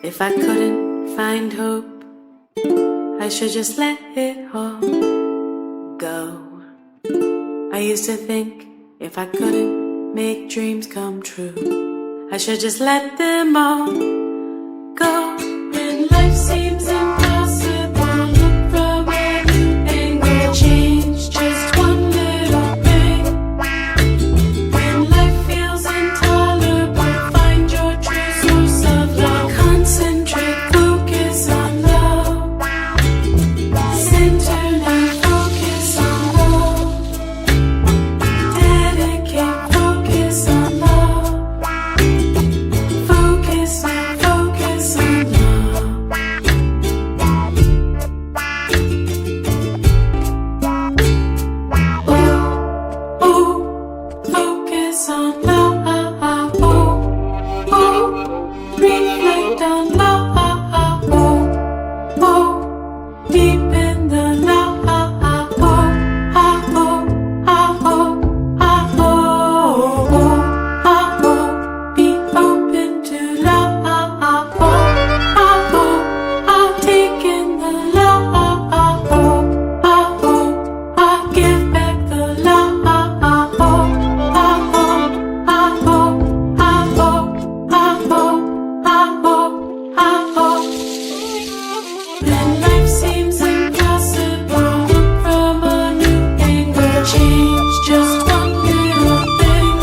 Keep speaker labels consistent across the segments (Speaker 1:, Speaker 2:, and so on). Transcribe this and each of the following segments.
Speaker 1: if I couldn't find hope, I should just let it all go. I used to think if I couldn't make dreams come true, I should just let them all go. When life seems impossible, look from a new angle, change just one little thing. When life feels intolerable, find your true source of love. Concentrate, focus on love. Center now, focus on love. Dedicate, focus on love. Focus now, focus on love. Oh, oh, focus on love. Oh, oh, reflect on love. Oh, oh, deep in the love. Oh, oh, oh, oh, oh, oh, be open to love. Oh, take in the love. Give back the love. When life seems impossible, look from a new angle, change just one little thing.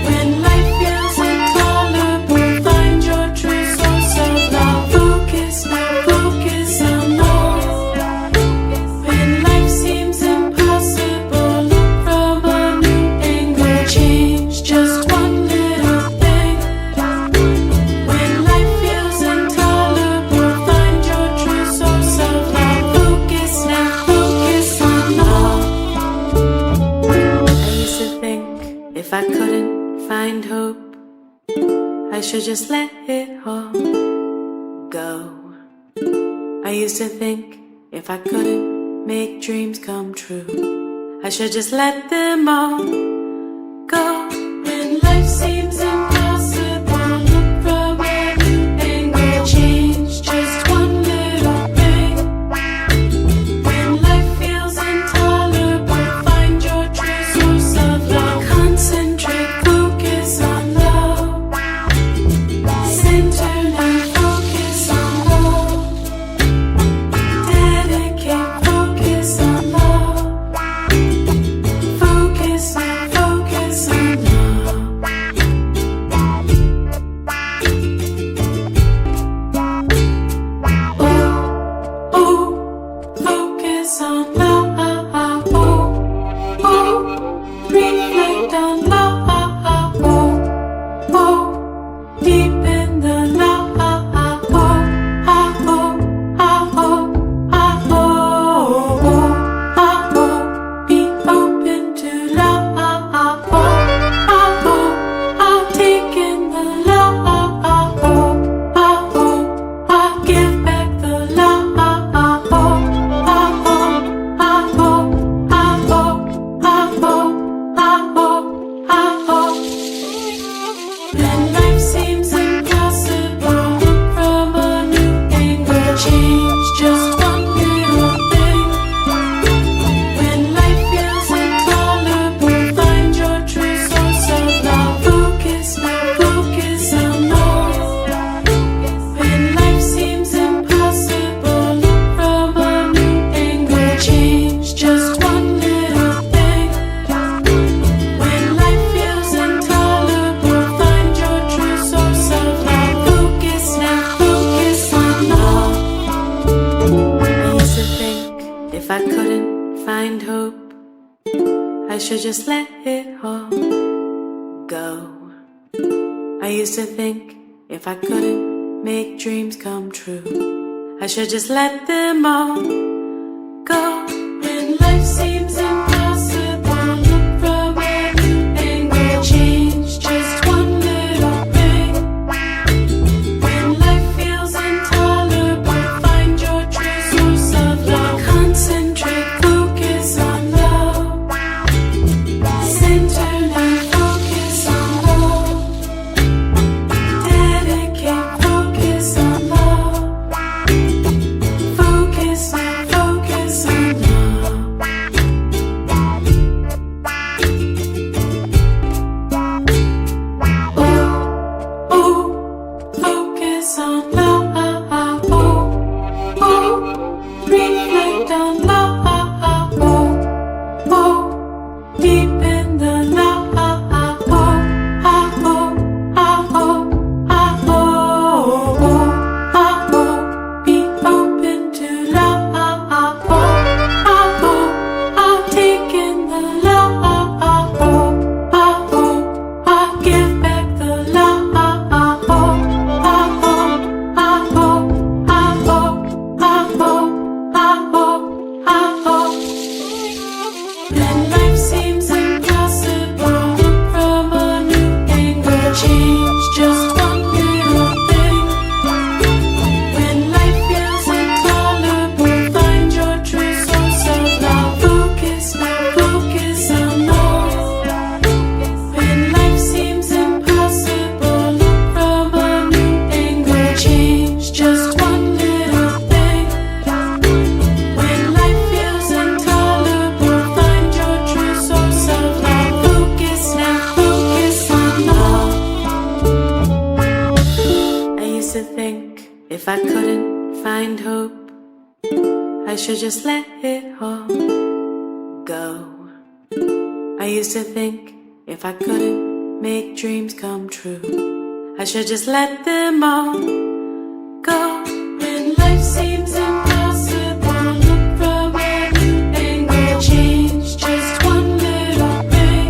Speaker 1: When life feels intolerable, find your true source of love. Focus now, focus on love. When life seems impossible, look from a new angle, change just one little thing. When life feels intolerable, find your true source of love. Focus now, focus on love. I used to think if I couldn't find hope, I should just let it all go. I used to think if I couldn't make dreams come true, I should just let them all go. When life seems impossible, look from a new angle, change just one little thing. When life feels intolerable, find your true source of love. Concentrate, focus on love. Center now, focus on love. Dedicate, focus on love. Focus now, focus on love. Oh, oh, focus on love. Oh, oh, reflect on love. Oh, oh, deep in the love. Oh, be open to love. Take in the love. Give back the love. When life seems impossible, look from a new angle, change just one little thing. When life feels intolerable, find your true source of love. Focus now, focus on love. When life seems impossible, look from a new angle, change just one little thing. When life feels intolerable, find your true source of love. Focus now, focus on love. I used to think if I couldn't find hope, I should just let it all go. I used to think if I couldn't make dreams come true, I should just let them all go. When life seems impossible, look from a new angle, change just one little thing. When life feels intolerable, find your true source of love. Concentrate, focus on love. Center now, focus on love. Dedicate, focus When life seems impossible, look from a new angle. Change just one little thing. When life feels intolerable, find your true source of love. Focus now, focus on love. When life seems impossible, look from a new angle. Change just one little thing. When life feels intolerable, find your true source of love. Focus now, focus on love. I used to think if I couldn't find hope, I should just let it all go. I used to think if I couldn't make dreams come true, I should just let them all go. When life seems impossible, look from a new angle. Change just one little thing.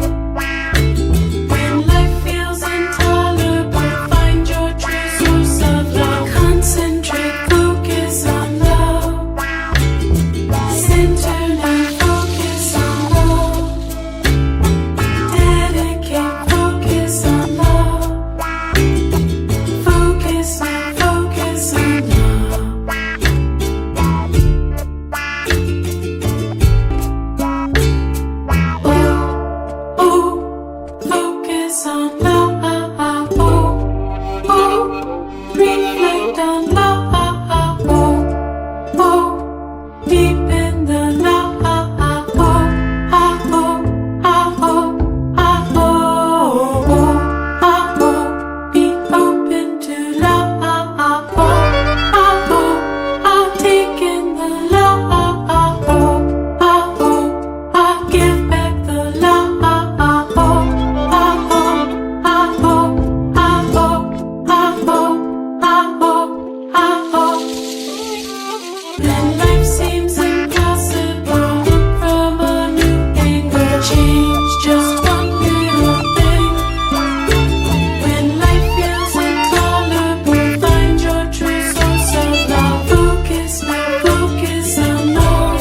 Speaker 1: When life feels intolerable, find your true source of love. Concentrate, focus on love. Center now, focus on love. Dedicate, focus on love. Focus now, focus on love. Oh, oh, focus on love. Oh, oh, reflect on love. Oh, oh, deep in the love. Oh, oh, oh, oh, oh, be open to love. Take in the love. Give back the love. When life seems impossible, look from a new angle. Change just one little thing. When life feels intolerable, find your true source of love. Focus now, focus on love.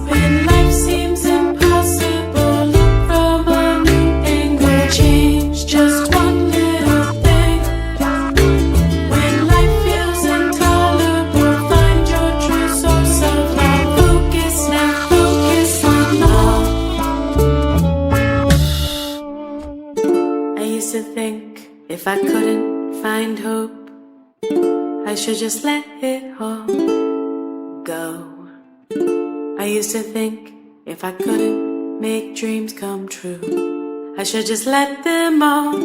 Speaker 1: When life seems impossible, look from a new angle. Change just one little thing. When life feels intolerable, find your true source of love. Focus now, focus on love. I used to think if I couldn't find hope, I should just let it all go. I used to think if I couldn't make dreams come true, I should just let them all